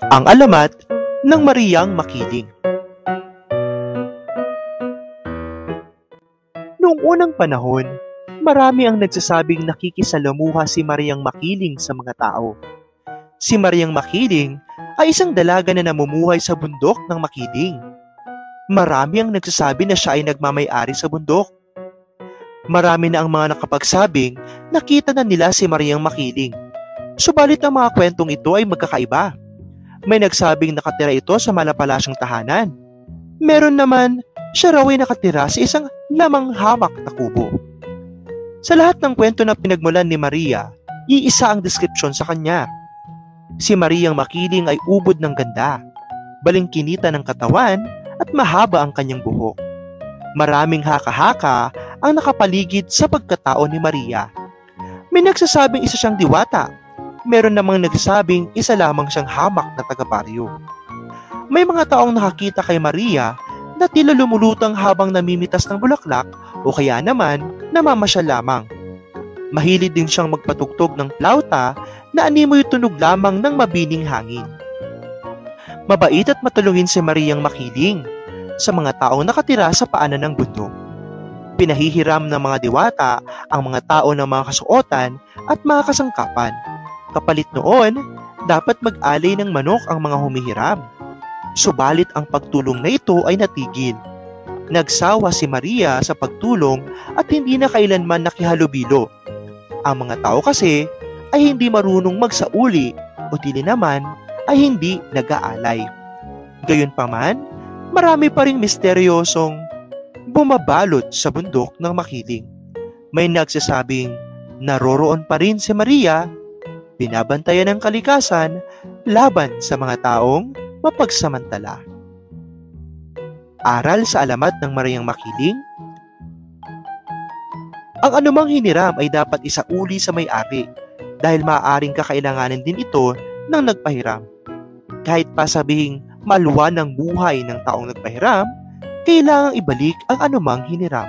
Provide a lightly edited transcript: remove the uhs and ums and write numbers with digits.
Ang alamat ng Mariang Makiling. Noong unang panahon, marami ang nagsasabing nakikisalamuha si Mariang Makiling sa mga tao. Si Mariang Makiling ay isang dalaga na namumuhay sa bundok ng Makiling. Marami ang nagsasabi na siya ay nagmamay-ari sa bundok. Marami na ang mga nakapagsabing nakita na nila si Mariang Makiling. Subalit ang mga kwentong ito ay magkakaiba. May nagsabing nakatira ito sa malapalasyang tahanan. Meron naman, siya raw ay nakatira sa isang lamang hamak na kubo. Sa lahat ng kwento na pinagmulan ni Maria, iisa ang deskripsyon sa kanya. Si Mariang Makiling ay ubod ng ganda, balingkinita ng katawan at mahaba ang kanyang buhok. Maraming haka-haka ang nakapaligid sa pagkatao ni Maria. May nagsasabing isa siyang diwata. Meron namang nagsasabing isa lamang siyang hamak na tagabaryo. May mga taong nakakita kay Maria na tila lumulutang habang namimitas ng bulaklak o kaya naman namamasyal lamang. Mahilig din siyang magpatugtog ng plauta na animoy tunog lamang ng mabining hangin. Mabait at matulungin si Mariang Makiling sa mga taong nakatira sa paanan ng bundok. Pinahihiram ng mga diwata ang mga tao ng mga kasuotan at mga kasangkapan. Kapalit noon, dapat mag-alay ng manok ang mga humihiram. Subalit ang pagtulong na ito ay natigil. Nagsawa si Maria sa pagtulong at hindi na kailanman nakihalubilo. Ang mga tao kasi ay hindi marunong magsauli o dili naman ay hindi nag-aalay. Gayunpaman, marami pa ring misteryosong bumabalot sa bundok ng Makiling. May nagsasabing naroroon pa rin si Maria, binabantayan ng kalikasan laban sa mga taong mapagsamantala. Aral sa alamat ng Mariang Makiling. Ang anumang hiniram ay dapat isauli sa may-ari dahil maaaring kakailanganin din ito ng nagpahiram. Kahit pa sabihing maluwan ang buhay ng taong nagpahiram, kailangang ibalik ang anumang hiniram.